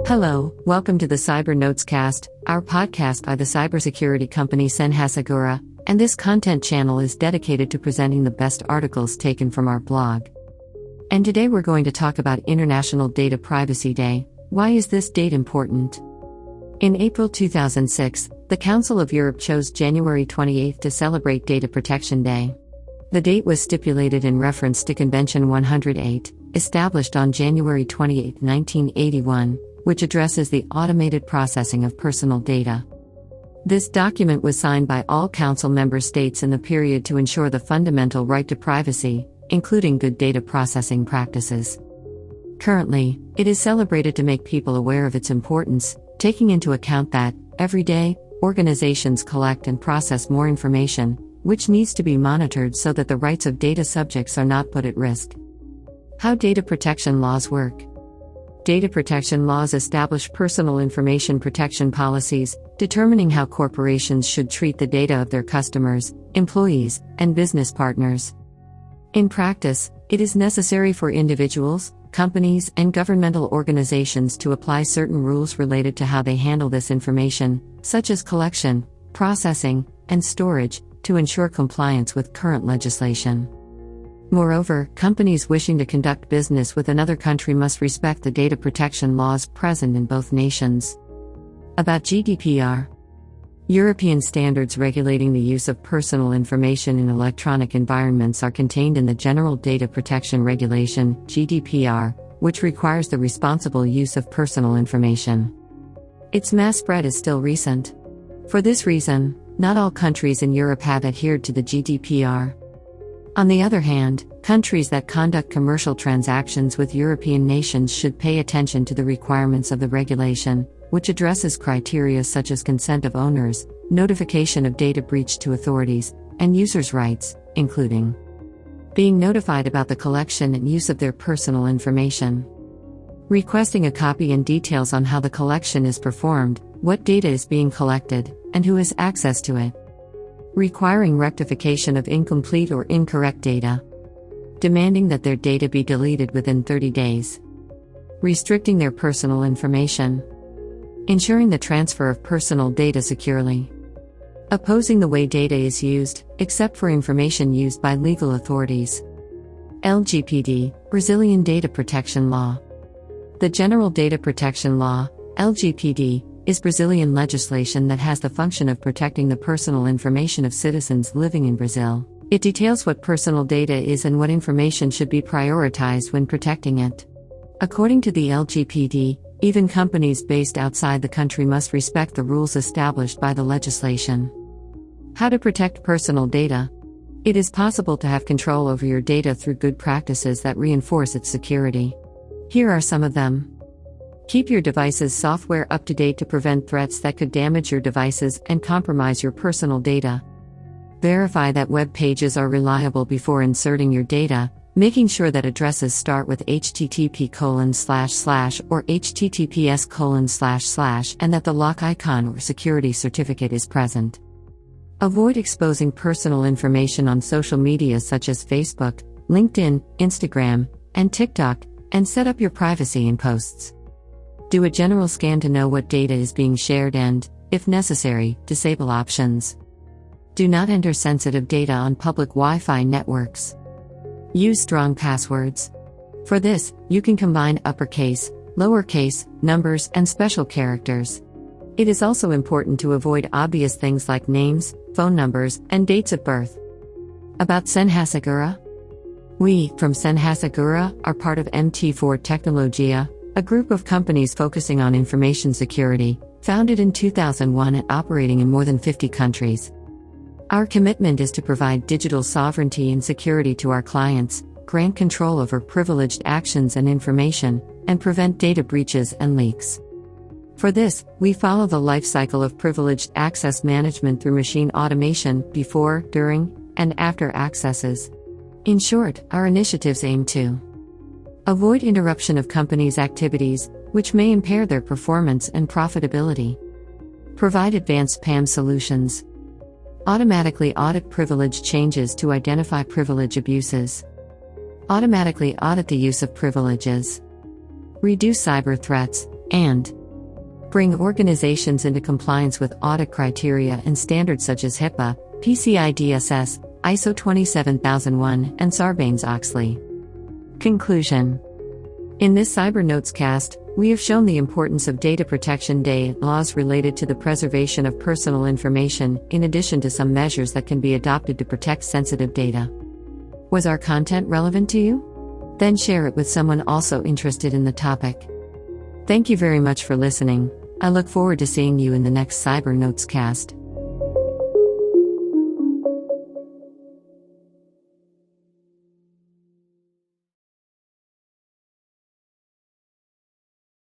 Hello, welcome to the Cyber Notes Cast, our podcast by the cybersecurity company Senhasegura, and this content channel is dedicated to presenting the best articles taken from our blog. And today we're going to talk about International Data Privacy Day. Why is this date important? In April 2006, the Council of Europe chose January 28 to celebrate Data Protection Day. The date was stipulated in reference to Convention 108, established on January 28, 1981, which addresses the automated processing of personal data. This document was signed by all Council member states in the period to ensure the fundamental right to privacy, including good data processing practices. Currently, it is celebrated to make people aware of its importance, taking into account that, every day, organizations collect and process more information, which needs to be monitored so that the rights of data subjects are not put at risk. How data protection laws work. Data protection laws establish personal information protection policies, determining how corporations should treat the data of their customers, employees, and business partners. In practice, it is necessary for individuals, companies, and governmental organizations to apply certain rules related to how they handle this information, such as collection, processing, and storage, to ensure compliance with current legislation. Moreover, companies wishing to conduct business with another country must respect the data protection laws present in both nations. About GDPR. European standards regulating the use of personal information in electronic environments are contained in the General Data Protection Regulation, GDPR, which requires the responsible use of personal information. Its mass spread is still recent. For this reason, not all countries in Europe have adhered to the GDPR. On the other hand, countries that conduct commercial transactions with European nations should pay attention to the requirements of the regulation, which addresses criteria such as consent of owners, notification of data breach to authorities, and users' rights, including being notified about the collection and use of their personal information, requesting a copy and details on how the collection is performed, what data is being collected, and who has access to it, requiring rectification of incomplete or incorrect data, demanding that their data be deleted within 30 days, restricting their personal information, ensuring the transfer of personal data securely, opposing the way data is used, except for information used by legal authorities. LGPD, Brazilian Data Protection Law. The General Data Protection Law, LGPD, is Brazilian legislation that has the function of protecting the personal information of citizens living in Brazil. It details what personal data is and what information should be prioritized when protecting it. According to the LGPD, even companies based outside the country must respect the rules established by the legislation. How to protect personal data. It is possible to have control over your data through good practices that reinforce its security. Here are some of them. Keep your device's software up to date to prevent threats that could damage your devices and compromise your personal data. Verify that web pages are reliable before inserting your data, making sure that addresses start with http:// or https:// and that the lock icon or security certificate is present. Avoid exposing personal information on social media such as Facebook, LinkedIn, Instagram, and TikTok, and set up your privacy in posts. Do a general scan to know what data is being shared and, if necessary, disable options. Do not enter sensitive data on public Wi-Fi networks. Use strong passwords. For this, you can combine uppercase, lowercase, numbers, and special characters. It is also important to avoid obvious things like names, phone numbers, and dates of birth. About Senhasegura. We, from Senhasegura, are part of MT4 Tecnologia, a group of companies focusing on information security, founded in 2001 and operating in more than 50 countries. Our commitment is to provide digital sovereignty and security to our clients, grant control over privileged actions and information, and prevent data breaches and leaks. For this, we follow the life cycle of privileged access management through machine automation, before, during, and after accesses. In short, our initiatives aim to avoid interruption of companies' activities, which may impair their performance and profitability. Provide advanced PAM solutions. Automatically audit privilege changes to identify privilege abuses. Automatically audit the use of privileges. Reduce cyber threats, and bring organizations into compliance with audit criteria and standards such as HIPAA, PCI DSS, ISO 27001, and Sarbanes-Oxley. Conclusion. In this Cyber Notes cast, we have shown the importance of data protection laws related to the preservation of personal information, in addition to some measures that can be adopted to protect sensitive data. Was our content relevant to you? Then share it with someone also interested in the topic. Thank you very much for listening. I look forward to seeing you in the next Cyber Notes cast.